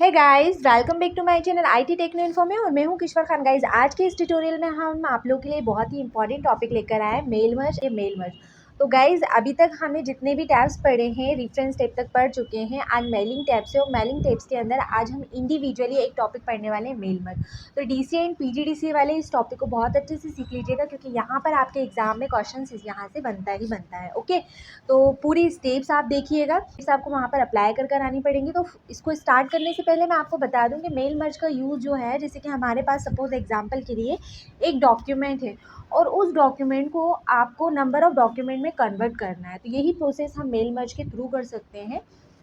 है guys, welcome back to my channel IT techno info में। और मैं हूं किश्वर खान। गाइस, आज के इस ट्यूटोरियल में हम आप लोगों के लिए बहुत ही इंपॉर्टेंट टॉपिक लेकर आए हैं, मेल मर्ज। तो गाइस, अभी तक हमें जितने भी टैब्स पढ़े हैं, रेफरेंस टैब तक पढ़ चुके हैं। आज मेलिंग टैब से और मेलिंग टैब्स के अंदर आज हम इंडिविजुअली एक टॉपिक पढ़ने वाले हैं, मेल मर्ज। तो डीसी एंड पीजीडीसी वाले इस टॉपिक को बहुत अच्छे से सीख लीजिएगा, क्योंकि यहाँ पर आपके एग्जाम में क्वेश्चन यहाँ से बनता ही बनता है। ओके, तो पूरी स्टेप्स आप देखिएगा, इस आपको वहाँ पर अप्लाई कर आनी पड़ेंगी। तो इसको स्टार्ट करने से पहले मैं आपको बता दूं कि मेल मर्ज का यूज़ जो है, जैसे कि हमारे पास सपोज एग्जांपल के लिए एक डॉक्यूमेंट है और उस डॉक्यूमेंट को आपको नंबर ऑफ डॉक्यूमेंट में कन्वर्ट करना है, तो यही प्रोसेस हम मेल मर्ज के थ्रू कर सकते हैं।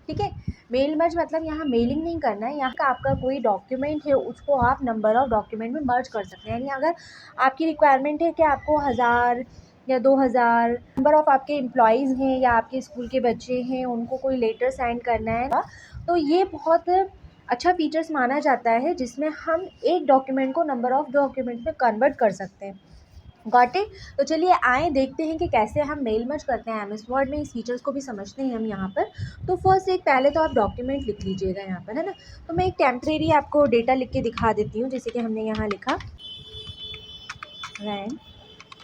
ठीक है, मेल मर्ज मतलब यहाँ मेलिंग नहीं करना है, यहाँ का आपका कोई डॉक्यूमेंट है उसको आप नंबर ऑफ डॉक्यूमेंट में मर्ज कर सकते हैं। यानी अगर आपकी रिक्वायरमेंट है कि आपको 1000 या 2000 नंबर ऑफ आपके एम्प्लॉयज़ हैं या आपके स्कूल के बच्चे हैं, उनको कोई लेटर सेंड करना है, तो ये बहुत अच्छा फीचर्स माना जाता है, जिसमें हम एक डॉक्यूमेंट को नंबर ऑफ डॉक्यूमेंट में कन्वर्ट कर सकते हैं। Got it? तो चलिए आए देखते हैं कि कैसे हम मेल मर्ज करते हैं एमएस वर्ड में। इस फीचर्स को भी समझते हैं हम यहाँ पर। तो फर्स्ट एक पहले तो आप डॉक्यूमेंट लिख लीजिएगा यहाँ पर, है ना। तो मैं एक टेम्परेरी आपको डेटा लिख के दिखा देती हूँ, जैसे कि हमने यहाँ लिखा रैंक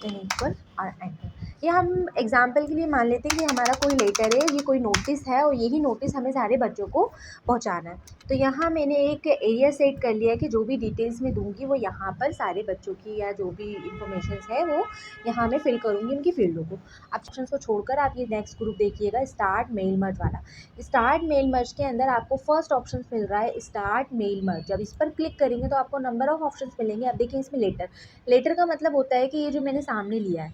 इक्वल और एंटर। ये हम एग्जाम्पल के लिए मान लेते हैं कि हमारा कोई लेटर है, ये कोई नोटिस है और यही नोटिस हमें सारे बच्चों को पहुंचाना है। तो यहाँ मैंने एक एरिया सेट कर लिया है कि जो भी डिटेल्स मैं दूंगी वो यहाँ पर सारे बच्चों की या जो भी इंफॉर्मेशन है वो यहाँ मैं फिल करूँगी उनकी फील्डों को। ऑप्शंस को छोड़कर आप ये नेक्स्ट ग्रुप देखिएगा, स्टार्ट मेल मर्ज वाला। स्टार्ट मेल मर्ज के अंदर आपको फर्स्ट ऑप्शन मिल रहा है स्टार्ट मेल मर्ज। जब इस पर क्लिक करेंगे तो आपको नंबर ऑफ ऑप्शन मिलेंगे। अब देखिए इसमें लेटर, लेटर का मतलब होता है कि ये जो मैंने सामने लिया है,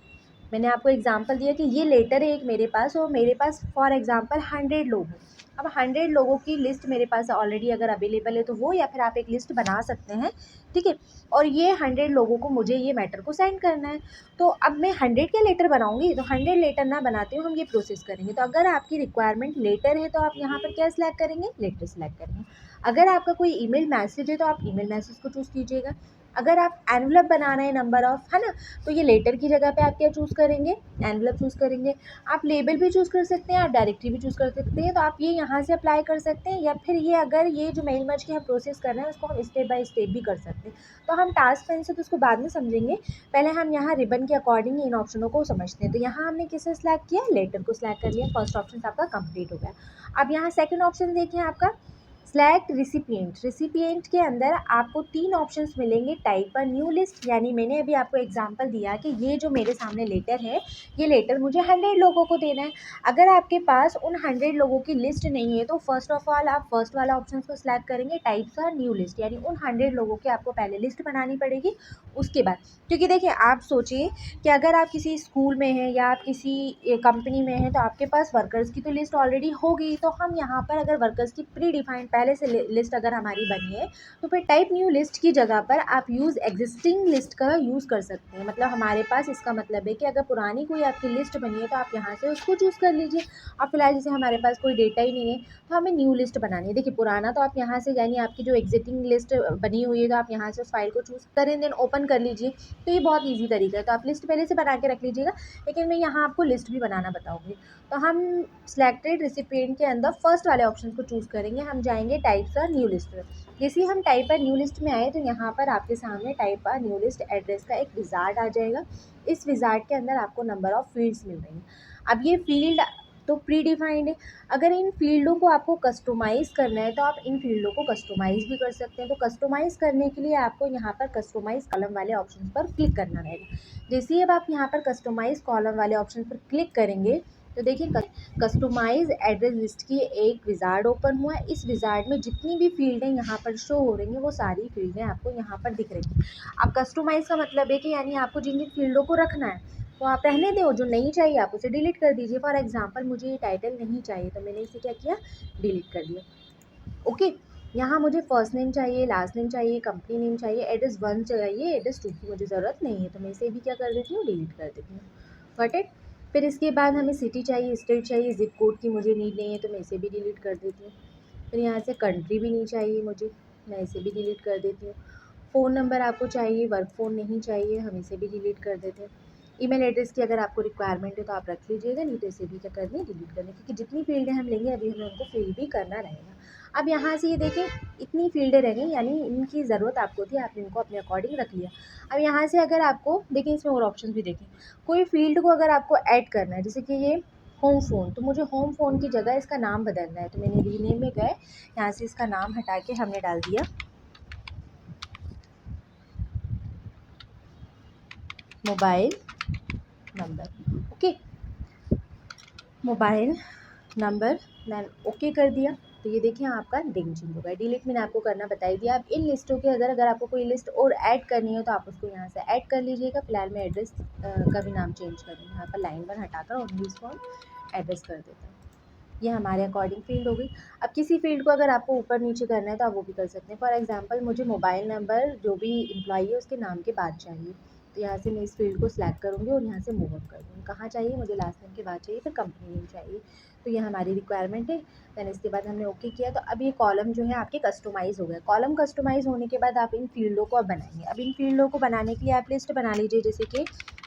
मैंने आपको एग्जांपल दिया कि ये लेटर है एक मेरे पास, और मेरे पास फॉर एग्जांपल 100 लोग हैं। अब 100 लोगों की लिस्ट मेरे पास ऑलरेडी अगर अवेलेबल है तो वो, या फिर आप एक लिस्ट बना सकते हैं। ठीक है, और ये 100 लोगों को मुझे ये मैटर को सेंड करना है। तो अब मैं 100 के लेटर बनाऊंगी, तो 100 लेटर ना बनाते हुए हम ये प्रोसेस करेंगे। तो अगर आपकी रिक्वायरमेंट लेटर है तो आप यहाँ पर क्या सिलेक्ट करेंगे, लेटर सिलेक्ट करेंगे। अगर आपका कोई ईमेल मैसेज है तो आप ईमेल मैसेज को चूज़ कीजिएगा। अगर आप एनवलप बनाना है नंबर ऑफ, है ना, तो ये लेटर की जगह पे आप क्या चूज़ करेंगे, एनवलप चूज़ करेंगे। आप लेबल भी चूज़ कर सकते हैं, आप डायरेक्टरी भी चूज़ कर सकते हैं। तो आप ये यहाँ से अप्लाई कर सकते हैं, या फिर ये अगर ये जो मेल मर्ज की हम प्रोसेस कर रहे हैं उसको हम स्टेप बाय स्टेप भी कर सकते हैं। तो हम टास्क पेन से तो उसको बाद में समझेंगे, पहले हम यहाँ रिबन के अकॉर्डिंग इन ऑप्शनों को समझते हैं। तो यहाँ हमने किसे सिलेक्ट किया, लेटर को सिलेक्ट कर लिया। फर्स्ट ऑप्शन आपका कंप्लीट हो गया। अब यहाँ सेकेंड ऑप्शन देखिए आपका सिलेक्ट रिसिपिएंट। रिसिपिएंट के अंदर आपको 3 ऑप्शंस मिलेंगे, टाइप अ न्यू लिस्ट। यानी मैंने अभी आपको एग्जांपल दिया कि ये जो मेरे सामने लेटर है, ये लेटर मुझे 100 लोगों को देना है। अगर आपके पास उन 100 लोगों की लिस्ट नहीं है तो फर्स्ट ऑफ ऑल आप फर्स्ट वाला ऑप्शन को सिलेक्ट करेंगे, टाइप अ न्यू लिस्ट। यानी उन 100 लोगों की आपको पहले लिस्ट बनानी पड़ेगी, उसके बाद। क्योंकि देखिए आप सोचिए कि अगर आप किसी स्कूल में हैं या आप किसी कंपनी में हैं, तो आपके पास वर्कर्स की तो लिस्ट ऑलरेडी होगी। तो हम यहाँ पर अगर वर्कर्स की प्री डिफाइंड पहले से लिस्ट अगर हमारी बनी है, तो फिर टाइप न्यू लिस्ट की जगह पर आप यूज़ एग्जिस्टिंग लिस्ट का यूज़ कर सकते हैं। मतलब हमारे पास इसका मतलब है कि अगर पुरानी कोई आपकी लिस्ट बनी है तो आप यहाँ से उसको चूज़ कर लीजिए। अब फिलहाल जैसे हमारे पास कोई डेटा ही नहीं है तो हमें न्यू लिस्ट बनानी है। देखिए पुराना तो आप यहाँ से, यानी आपकी जो एग्जिस्टिंग लिस्ट बनी हुई है, तो आप यहाँ से उस फाइल को चूज़ करें, देन ओपन कर लीजिए। तो ये बहुत ईजी तरीका है। तो आप लिस्ट पहले से बना के रख लीजिएगा, लेकिन मैं यहाँ आपको लिस्ट भी बनाना बताऊँगी। तो हम सिलेक्टेड रिसिपिएंट के अंदर फर्स्ट वाले ऑप्शन को चूज़ करेंगे, हम जाएंगे टाइप्स और न्यू लिस्ट में। जैसे ही हम टाइप पर न्यू लिस्ट में आए तो यहाँ पर आपके सामने टाइप पर न्यू लिस्ट एड्रेस का एक विजार्ड आ जाएगा। इस विजार्ड के अंदर आपको नंबर ऑफ फील्ड्स मिल रही हैं। अब ये फील्ड तो प्री डिफाइंड है। अगर इन फील्डों को आपको कस्टमाइज़ करना है तो आप इन फील्डों को कस्टमाइज़ भी कर सकते हैं। तो कस्टमाइज़ करने के लिए आपको यहाँ पर कस्टमाइज़ कॉलम वाले ऑप्शन पर क्लिक करना रहेगा। जैसे ही अब आप यहाँ पर कस्टमाइज़ कॉलम वाले ऑप्शन पर क्लिक करेंगे तो देखिए कस्टमाइज एड्रेस लिस्ट की एक विजार्ड ओपन हुआ है। इस विजार्ड में जितनी भी फील्डें यहाँ पर शो हो रही हैं वो सारी फील्डें आपको यहाँ पर दिख रही हैं। अब कस्टमाइज का मतलब है कि यानी आपको जिन जिन फील्डों को रखना है तो आप रहने दें, जो नहीं चाहिए आप उसे डिलीट कर दीजिए। फॉर एग्जांपल मुझे ये टाइटल नहीं चाहिए तो मैंने इसे क्या किया, डिलीट कर दिया। ओके, यहाँ मुझे फर्स्ट नेम चाहिए, लास्ट नेम चाहिए, कंपनी नेम चाहिए, एड्रेस 1 चाहिए, एड्रेस 2 की मुझे ज़रूरत नहीं है तो मैं इसे भी क्या कर देती हूँ, डिलीट कर देती हूँ। Got it? फिर इसके बाद हमें सिटी चाहिए, स्टेट चाहिए, ज़िप कोड की मुझे नीड नहीं है तो मैं इसे भी डिलीट कर देती हूँ। फिर यहाँ से कंट्री भी नहीं चाहिए मुझे, मैं इसे भी डिलीट कर देती हूँ। फ़ोन नंबर आपको चाहिए, वर्क फ़ोन नहीं चाहिए, हम इसे भी डिलीट कर देते हैं। ईमेल एड्रेस की अगर आपको रिक्वायरमेंट है तो आप रख लीजिएगा, नहीं तो इसे भी क्या करनी है, डिलीट करनी है, क्योंकि जितनी फील्डें हम लेंगे अभी हमें उनको फिल भी करना रहेगा। अब यहाँ से ये देखें इतनी फील्डें रह गई, यानी इनकी ज़रूरत आपको थी, आपने इनको अपने अकॉर्डिंग रख लिया। अब यहाँ से अगर आपको देखिए इसमें और ऑप्शन भी देखें, कोई फील्ड को अगर आपको ऐड करना है, जैसे कि ये होम फ़ोन, तो मुझे होम फ़ोन की जगह इसका नाम बदलना है, तो मैंने रीनेम में गए, यहाँ से इसका नाम हटा के हमने डाल दिया mobile number. Okay, mobile number मैंने ओके कर दिया, तो ये देखिए आपका डिंग चेंज हो गया। डिलीट मैंने आपको करना बता ही दिया। अब इन लिस्टों के अगर आपको कोई लिस्ट और ऐड करनी है तो आप उसको यहाँ से ऐड कर लीजिएगा। फिलहाल मैं एड्रेस का भी नाम चेंज कर दूँगी, यहाँ पर लाइन 1 हटाकर ओनली इसको हम एड्रेस कर देते हैं। ये हमारे अकॉर्डिंग फ़ील्ड हो गई। अब किसी फ़ील्ड को अगर आपको ऊपर नीचे करना है तो आप वो भी कर सकते हैं। फॉर एग्ज़ाम्पल मुझे मोबाइल नंबर जो भी एम्प्लॉई है उसके नाम के बाद चाहिए, तो यहाँ से मैं इस फ़ील्ड को सिलेक्ट करूँगी और यहाँ से मूव अप कर दूँगी। कहाँ चाहिए, मुझे लास्ट नेम के बाद चाहिए, फिर कंपनी नेम चाहिए, तो ये हमारी रिक्वायरमेंट है। दैन इसके बाद हमने ओके किया, तो अब ये कॉलम जो है आपके कस्टमाइज़ हो गए। कॉलम कस्टमाइज़ होने के बाद आप इन फ़ील्डों को अब बनाएंगे। अब इन फ़ील्डों को बनाने के लिए आप लिस्ट बना लीजिए, जैसे कि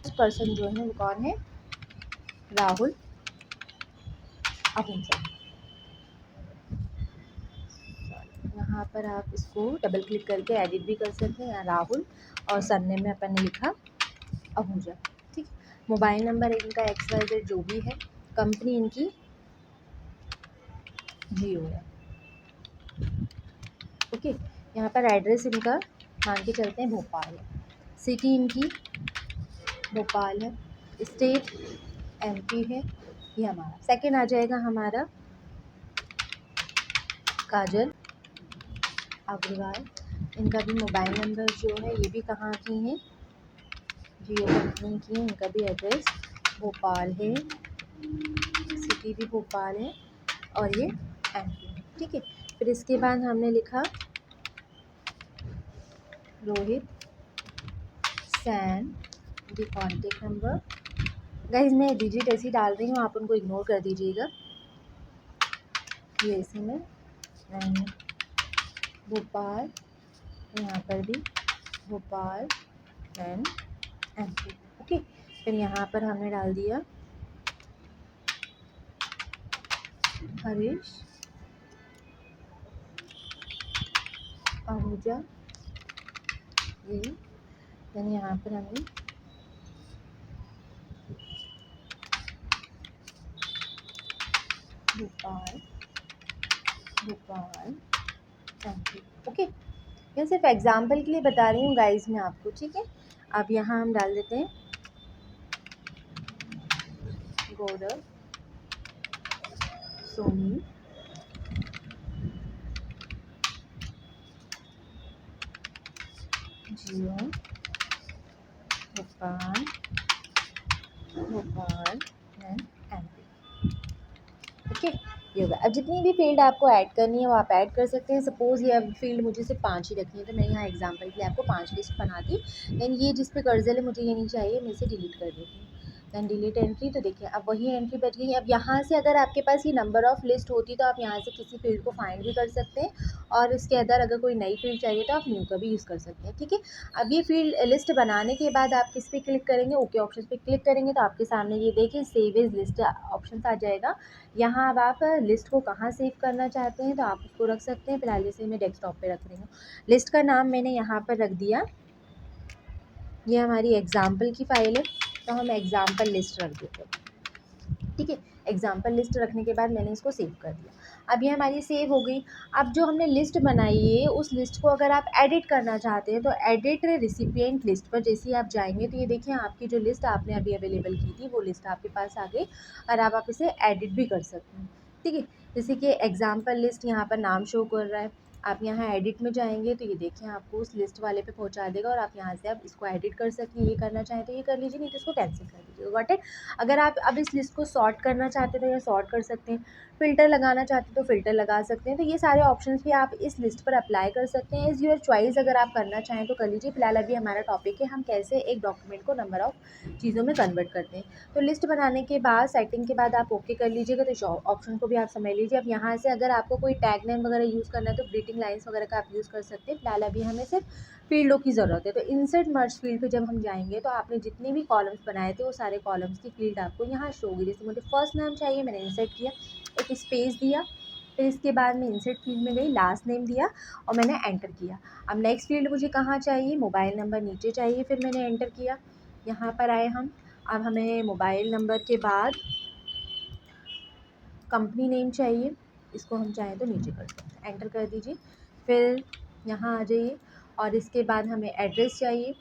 पर्सन जो है वो कौन है, राहुल आहूजा। यहाँ पर आप इसको डबल क्लिक करके एडिट भी कर सकते हैं। यहाँ राहुल और सरनेम में अपन ने लिखा आहूजा, ठीक। मोबाइल नंबर इनका XYZ जो भी है, कंपनी इनकी जियो है। ओके, यहाँ पर एड्रेस इनका मान के चलते हैं भोपाल है, सिटी इनकी भोपाल है, स्टेट MP है। ये हमारा सेकंड आ जाएगा हमारा काजल अग्रवाल। इनका भी मोबाइल नंबर जो है ये भी कहाँ की हैं, जियो कंपनी की है। इनका भी एड्रेस भोपाल है, सिटी भी भोपाल है और ये MP है, ठीक है। फिर इसके बाद हमने लिखा रोहित सैन, दी कॉन्टेक्ट नंबर। गाइज मैं डिजिट ऐसी डाल रही हूँ, आप उनको इग्नोर कर दीजिएगा, ये ऐसे में एंड भोपाल, यहाँ पर भी भोपाल एंड MP। ओके, फिर यहाँ पर हमने डाल दिया हरीश आहूजा, ये देन यहाँ पर हमने भोपाल भोपाल MP। ओके, ये सिर्फ एग्जाम्पल के लिए बता रही हूँ गाइज मैं आपको, ठीक है। अब यहाँ हम डाल देते हैं Gaurav Soni Jio Bhopal Bhopal and MP। Okay, ये होगा। अब जितनी भी फील्ड आपको ऐड करनी है वो आप ऐड कर सकते हैं। सपोज़ ये अब फील्ड मुझे सिर्फ 5 ही रखनी है, तो मैं यहाँ एग्जांपल के लिए आपको 5 लिस्ट बना दी। देन ये जिस पे कर्सर है मुझे ये नहीं चाहिए, मैं इसे डिलीट कर देती हूँ। देन डिलीट एंट्री, तो देखिए अब वही एंट्री बच गई। अब यहाँ से अगर आपके पास ये नंबर ऑफ़ लिस्ट होती तो आप यहाँ से किसी फील्ड को फाइंड भी कर सकते हैं, और इसके अंदर अगर कोई नई फील्ड चाहिए तो आप न्यू का भी यूज़ कर सकते हैं, ठीक है। अब ये फील्ड लिस्ट बनाने के बाद आप किस पे क्लिक करेंगे, ओके ऑप्शन पे क्लिक करेंगे, तो आपके सामने ये देखिए सेव एज़ लिस्ट ऑप्शन आ जाएगा। यहाँ अब आप लिस्ट को कहाँ सेव करना चाहते हैं तो आप उसको रख सकते हैं। फिलहाल जैसे मैं डेस्कटॉप पे रख रही हूँ, लिस्ट का नाम मैंने यहाँ पर रख दिया, ये हमारी एग्जाम्पल की फ़ाइल है, तो हम एग्जाम्पल लिस्ट रख देते हैं, ठीक है। एग्जाम्पल लिस्ट रखने के बाद मैंने इसको सेव कर दिया। अब ये हमारी सेव हो गई। अब जो हमने लिस्ट बनाई है उस लिस्ट को अगर आप एडिट करना चाहते हैं तो एडिट रिसिपिएंट लिस्ट पर जैसे ही आप जाएंगे तो ये देखिए आपकी जो लिस्ट आपने अभी अवेलेबल की थी वो लिस्ट आपके पास आ गई, और अब आप इसे एडिट भी कर सकते हैं, ठीक है। जैसे कि एग्जाम्पल लिस्ट यहाँ पर नाम शो कर रहा है, आप यहाँ एडिट में जाएंगे तो ये देखिए आपको उस लिस्ट वाले पे पहुँचा देगा, और आप यहाँ से आप इसको एडिट कर सकते हैं। ये करना चाहें तो ये कर लीजिए, नहीं तो इसको कैंसिल कर दीजिए, गॉट इट। अगर आप अब इस लिस्ट को सॉर्ट करना चाहते हैं तो या सॉर्ट कर सकते हैं। फ़िल्टर लगाना चाहते हैं तो फ़िल्टर लगा सकते हैं। तो ये सारे ऑप्शंस भी आप इस लिस्ट पर अप्लाई कर सकते हैं, एज़ योर चॉइस। अगर आप करना चाहें तो कर लीजिए। फ़िलहाल अभी हमारा टॉपिक है हम कैसे एक डॉक्यूमेंट को नंबर ऑफ़ चीज़ों में कन्वर्ट करते हैं। तो लिस्ट बनाने के बाद, सेटिंग के बाद आप ओके कर लीजिएगा। तो इस ऑप्शन को भी आप समझ लीजिए। अब यहाँ से अगर आपको कोई टैग नेम वगैरह यूज़ करना है तो ग्रीटिंग लाइन्स वगैरह का आप यूज़ कर सकते हैं। फ़िलहाल अभी हमें सिर्फ फ़ील्डों की ज़रूरत है। तो इंसर्ट मर्ज फ़ील्ड पे जब हम जाएँगे तो आपने जितने भी कॉलम्स बनाए थे वो सारे कॉलम्स की फ़ील्ड आपको यहाँ शो होगी। जैसे मुझे फर्स्ट नाम चाहिए, मैंने इंसर्ट किया, एक स्पेस दिया, फिर इसके बाद मैं इंसर्ट फ़ील्ड में गई, लास्ट नेम दिया और मैंने एंटर किया। अब नेक्स्ट फ़ील्ड मुझे कहाँ चाहिए, मोबाइल नंबर नीचे चाहिए, फिर मैंने एंटर किया। यहाँ पर आए हम। अब हमें मोबाइल नंबर के बाद कंपनी नेम चाहिए, इसको हम चाहें तो नीचे कर सकते हैं, एंटर कर दीजिए। फिर यहाँ आ जाइए और इसके बाद हमें एड्रेस चाहिए,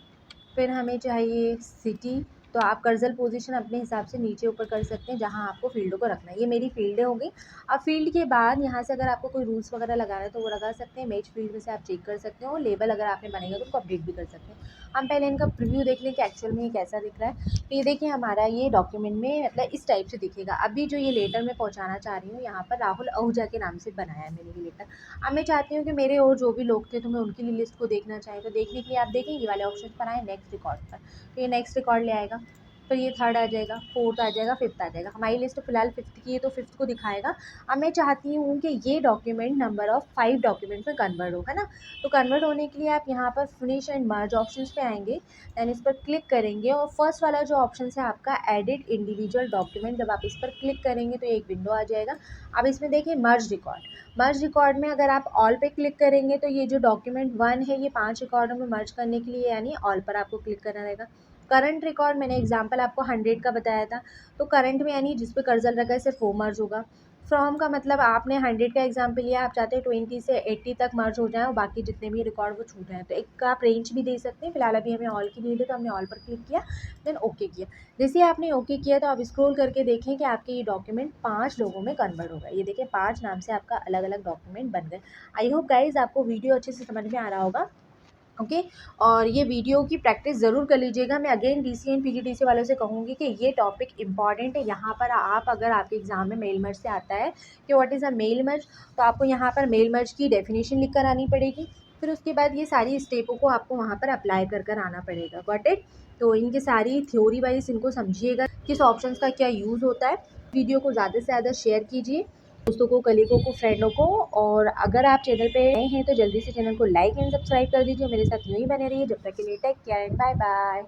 फिर हमें चाहिए सिटी। तो आप कर्सर पोजीशन अपने हिसाब से नीचे ऊपर कर सकते हैं जहाँ आपको फ़ील्डों को रखना है। ये मेरी फ़ील्डें हो गई। अब फ़ील्ड के बाद यहाँ से अगर आपको कोई रूल्स वगैरह लगाना है तो वो लगा सकते हैं। मैच फ़ील्ड में से आप चेक कर सकते हो। लेबल अगर आपने बनाएगा तो उसको अपडेट भी कर सकते हैं। हम पहले इनका प्रीव्यू देख लें कि एक्चुअल में ये कैसा दिख रहा है। तो ये देखिए हमारा ये डॉक्यूमेंट में मतलब इस टाइप से दिखेगा। अभी जो ये लेटर मैं पहुँचाना चाह रही हूँ, यहाँ पर राहुल आहूजा के नाम से बनाया है मैंने ये लेटर। अब मैं चाहती हूँ कि मेरे और जो भी लोग थे तो मैं उनकी लिस्ट को देखना चाहें तो देखने के लिए आप देखें ये वाले ऑप्शन पर आए नेक्स्ट रिकॉर्ड पर। तो ये नेक्स्ट रिकॉर्ड ले आएगा, फिर ये थर्ड आ जाएगा, फोर्थ आ जाएगा, फिफ्थ आ जाएगा। हमारी लिस्ट तो फिलहाल फिफ्थ की है तो फिफ्थ को दिखाएगा। अब मैं चाहती हूँ कि ये डॉक्यूमेंट नंबर ऑफ़ 5 डॉक्यूमेंट्स में कन्वर्ट हो, है ना। तो कन्वर्ट होने के लिए आप यहाँ पर फिनिश एंड मर्ज ऑप्शंस पे आएंगे, दैन इस पर क्लिक करेंगे और फर्स्ट वाला जो ऑप्शन है आपका एडिट इंडिविजुअल डॉक्यूमेंट, जब आप इस पर क्लिक करेंगे तो एक विंडो आ जाएगा। अब इसमें देखिए मर्ज रिकॉर्ड, मर्ज रिकॉर्ड में अगर आप ऑल पे क्लिक करेंगे तो ये जो डॉक्यूमेंट 1 है ये 5 रिकॉर्डों में मर्ज करने के लिए यानी ऑल पर आपको क्लिक करना रहेगा। करंट रिकॉर्ड मैंने एग्जांपल आपको 100 का बताया था, तो करंट में यानी जिस पे कर्सर लगा है सिर्फ वो मर्ज होगा। फ्रॉम का मतलब आपने 100 का एग्जांपल लिया, आप चाहते हैं 20 से 80 तक मर्ज हो जाए और बाकी जितने भी रिकॉर्ड वो छूट हैं, तो एक का आप रेंज भी दे सकते हैं। फिलहाल अभी हमें ऑल की नीड है तो हमने ऑल पर क्लिक किया, देन ओके किया। जैसे ही आपने ओके किया तो आप स्क्रॉल करके देखें कि आपके ये डॉक्यूमेंट 5 लोगों में कन्वर्ट हो गया। ये देखिए 5 नाम से आपका अलग अलग डॉक्यूमेंट बन गए। आई होप गाइज आपको वीडियो अच्छे से समझ में आ रहा होगा। ओके और ये वीडियो की प्रैक्टिस ज़रूर कर लीजिएगा। मैं अगेन डीसी एंड पीजीडीसी वालों से कहूँगी कि ये टॉपिक इंपॉर्टेंट है। यहाँ पर आप अगर आपके एग्जाम में मेल मर्ज से आता है कि what is a mail merge, तो आपको यहाँ पर मेल मर्ज की डेफिनेशन लिख कर आनी पड़ेगी। फिर उसके बाद ये सारी स्टेपों को आपको वहाँ पर अप्लाई कर कर आना पड़ेगा। Got it. तो इनकी सारी थ्योरी वाइज इनको समझिएगा किस ऑप्शंस का क्या यूज़ होता है। वीडियो को ज़्यादा से ज़्यादा शेयर कीजिए दोस्तों को, कलीगों को, फ्रेंडों को। और अगर आप चैनल पे नए हैं तो जल्दी से चैनल को लाइक एंड सब्सक्राइब कर दीजिए। मेरे साथ यूँ ही बने रहिए। जब तक के लिए take care and bye bye.